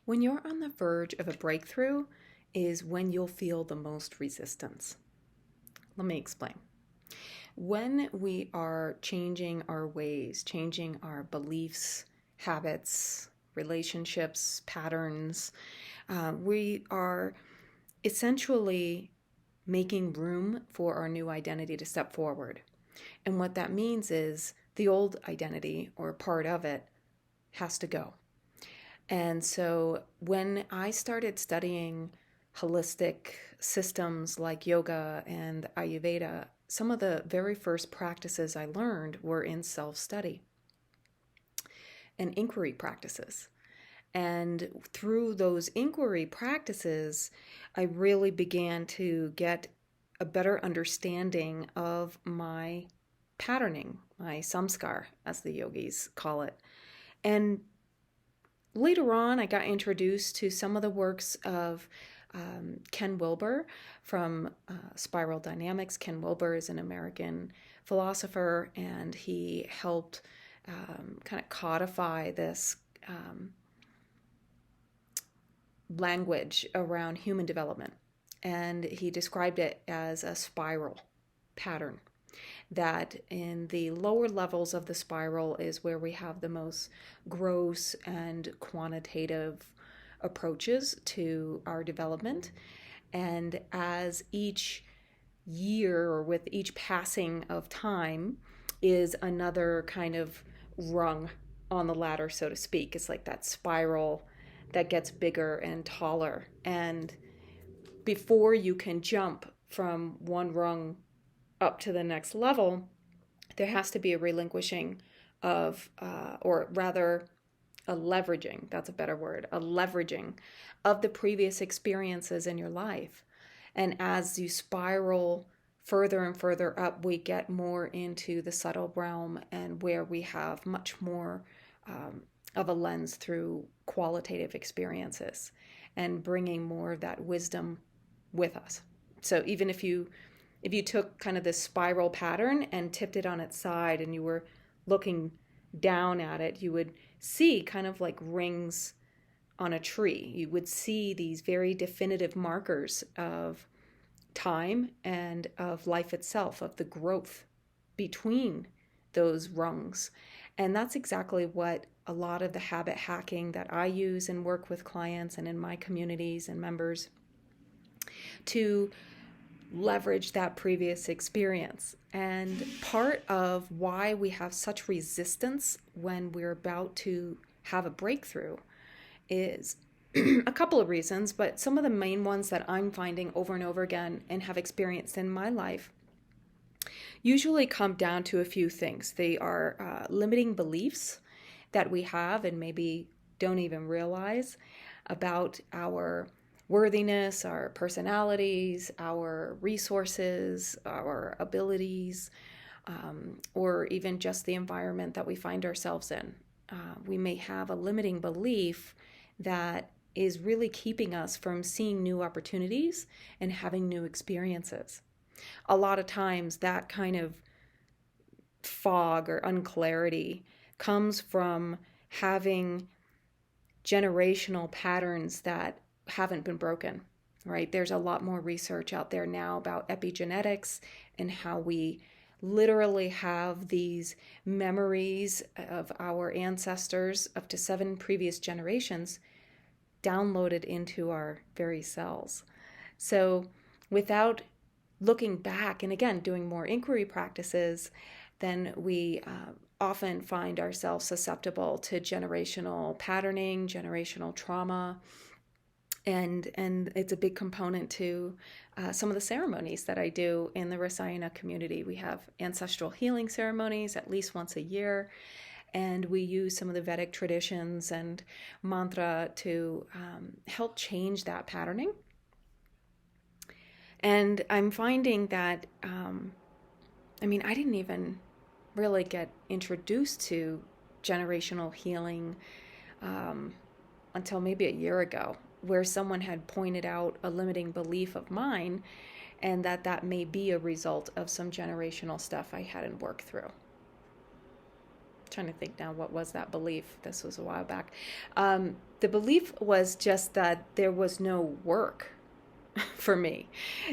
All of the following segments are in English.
When you're on the verge of a breakthrough is when you'll feel the most resistance. Let me explain. When we are changing our ways, changing our beliefs, habits, relationships, patterns, we are essentially making room for our new identity to step forward. And what that means is the old identity, or part of it, has to go. And so when I started studying holistic systems like yoga and Ayurveda, some of the very first practices I learned were in self-study and inquiry practices. And through those inquiry practices, I really began to get a better understanding of my patterning, my samskar, as the yogis call it. And later on, I got introduced to some of the works of Ken Wilber from Spiral Dynamics. Ken Wilber is an American philosopher, and he helped kind of codify this language around human development. And he described it as a spiral pattern, that in the lower levels of the spiral is where we have the most gross and quantitative approaches to our development. And as each year, or with each passing of time, is another kind of rung on the ladder, so to speak. It's like that spiral that gets bigger and taller. And before you can jump from one rung up to the next level, there has to be a relinquishing of, or rather a leveraging, that's a better word, a leveraging of the previous experiences in your life. And as you spiral further and further up, we get more into the subtle realm, and where we have much more of a lens through qualitative experiences and bringing more of that wisdom with us. So even if you took kind of this spiral pattern and tipped it on its side and you were looking down at it, you would see kind of like rings on a tree. You would see these very definitive markers of time and of life itself, of the growth between those rungs. And that's exactly what a lot of the habit hacking that I use and work with clients and in my communities and members to leverage that previous experience. And part of why we have such resistance when we're about to have a breakthrough is a couple of reasons, but some of the main ones that I'm finding over and over again and have experienced in my life usually come down to a few things. They are limiting beliefs that we have and maybe don't even realize about our worthiness, our personalities, our resources, our abilities, or even just the environment that we find ourselves in. We may have a limiting belief that is really keeping us from seeing new opportunities and having new experiences. A lot of times that kind of fog or unclarity comes from having generational patterns that haven't been broken, right? There's a lot more research out there now about epigenetics and how we literally have these memories of our ancestors up to 7 previous generations downloaded into our very cells. So without looking back and again doing more inquiry practices, then we often find ourselves susceptible to generational patterning, generational trauma. And it's a big component to some of the ceremonies that I do in the Rasayana community. We have ancestral healing ceremonies at least once a year, and we use some of the Vedic traditions and mantra to help change that patterning. And I'm finding that, I didn't even really get introduced to generational healing until maybe a year ago, where someone had pointed out a limiting belief of mine and that may be a result of some generational stuff I hadn't worked through. trying to think now, what was that belief? This was a while back. The belief was just that there was no work for me,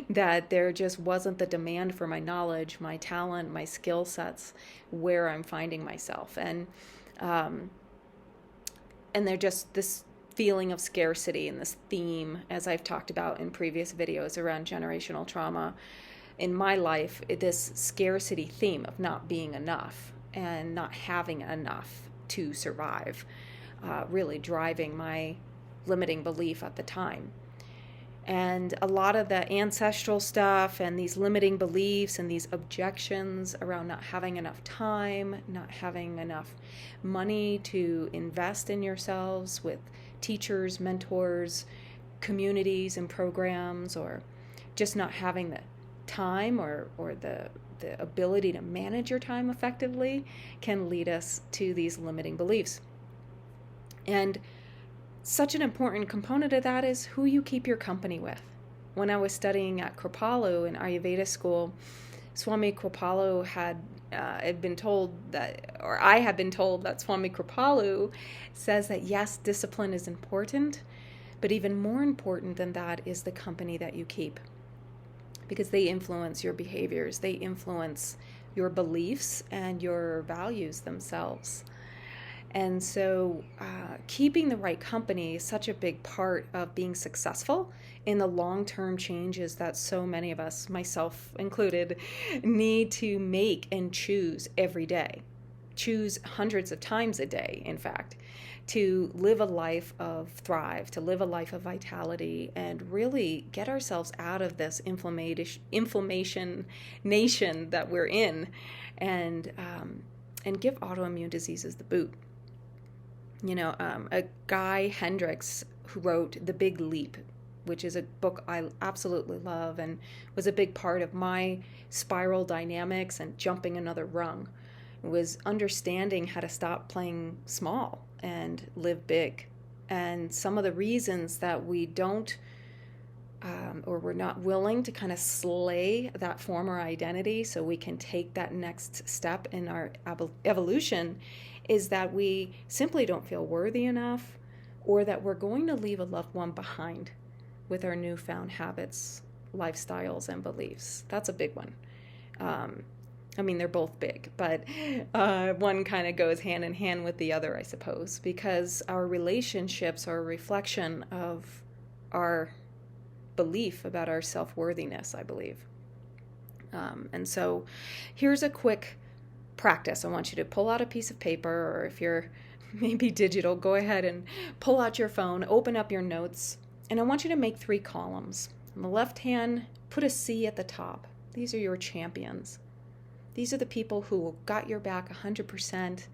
that there just wasn't the demand for my knowledge, my talent, my skill sets where I'm finding myself. And they're just this feeling of scarcity and this theme, as I've talked about in previous videos around generational trauma in my life, this scarcity theme of not being enough and not having enough to survive, really driving my limiting belief at the time. And a lot of the ancestral stuff and these limiting beliefs and these objections around not having enough time, not having enough money to invest in yourselves with teachers, mentors, communities and programs, or just not having the time or the ability to manage your time effectively can lead us to these limiting beliefs. And such an important component of that is who you keep your company with. When I was studying at Kripalu in Ayurveda school, Swami Kripalu had been told that, or I had been told that Swami Kripalu says that yes, discipline is important, but even more important than that is the company that you keep, because they influence your behaviors, they influence your beliefs and your values themselves. And so keeping the right company is such a big part of being successful in the long-term changes that so many of us, myself included, need to make and choose every day. Choose hundreds of times a day, in fact, to live a life of thrive, to live a life of vitality, and really get ourselves out of this inflammation nation that we're in, and give autoimmune diseases the boot. A Guy Hendricks who wrote The Big Leap, which is a book I absolutely love and was a big part of my spiral dynamics and jumping another rung, was understanding how to stop playing small and live big. And some of the reasons that we don't or we're not willing to kind of slay that former identity so we can take that next step in our evolution is that we simply don't feel worthy enough, or that we're going to leave a loved one behind with our newfound habits, lifestyles, and beliefs. That's a big one. They're both big, but one kind of goes hand in hand with the other, I suppose, because our relationships are a reflection of our belief about our self-worthiness, I believe. And so here's a quick practice. I want you to pull out a piece of paper, or if you're maybe digital, go ahead and pull out your phone, open up your notes, and I want you to make 3 columns. On the left hand, put a C at the top. These are your champions. These are the people who got your back 100%,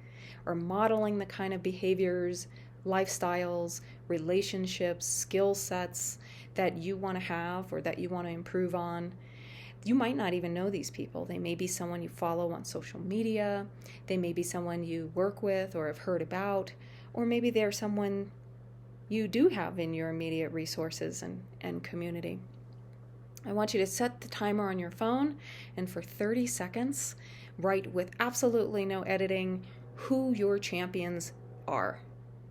are modeling the kind of behaviors, lifestyles, relationships, skill sets that you want to have or that you want to improve on. You might not even know these people. They may be someone you follow on social media. They may be someone you work with or have heard about. Or maybe they're someone you do have in your immediate resources and community. I want you to set the timer on your phone and for 30 seconds, write with absolutely no editing who your champions are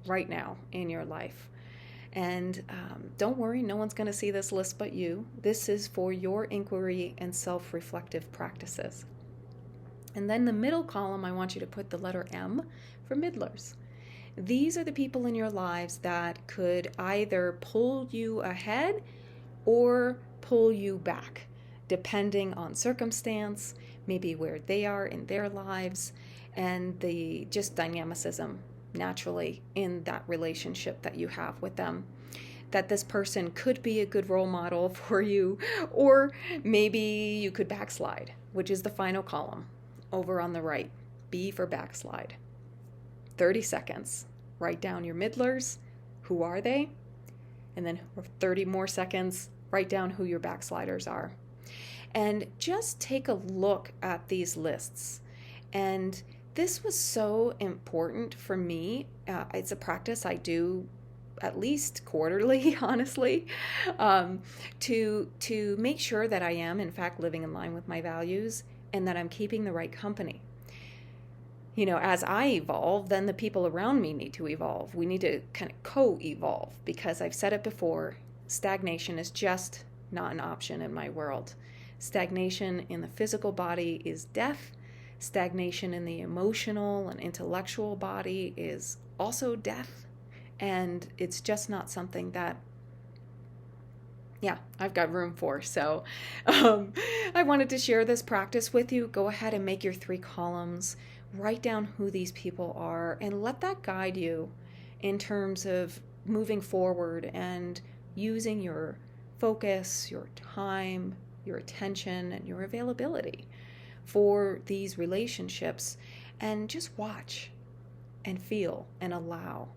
right now in your life. And don't worry, no one's going to see this list but you. This is for your inquiry and self-reflective practices. And then the middle column, I want you to put the letter M for middlers. These are the people in your lives that could either pull you ahead or pull you back, depending on circumstance, maybe where they are in their lives, and the just dynamicism naturally in that relationship that you have with them. That this person could be a good role model for you, or maybe you could backslide, which is the final column over on the right. B for backslide. 30 seconds. Write down your middlers. Who are they? And then 30 more seconds, write down who your backsliders are. And just take a look at these lists. And this was so important for me. It's a practice I do at least quarterly, honestly, to make sure that I am, in fact, living in line with my values and that I'm keeping the right company. as I evolve, then the people around me need to evolve. We need to kind of co-evolve, because I've said it before, stagnation is just not an option in my world. Stagnation in the physical body is death. Stagnation in the emotional and intellectual body is also death. And it's just not something that, I've got room for. So I wanted to share this practice with you. Go ahead and make your 3 columns. Write down who these people are and let that guide you in terms of moving forward and using your focus, your time, your attention, and your availability for these relationships. And just watch and feel and allow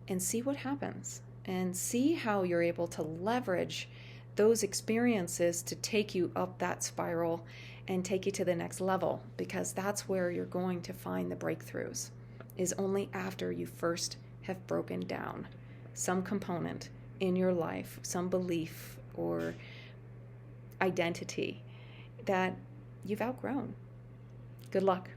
and see what happens, and see how you're able to leverage those experiences to take you up that spiral and take you to the next level, because that's where you're going to find the breakthroughs, is only after you first have broken down some component in your life, some belief or identity that you've outgrown. Good luck.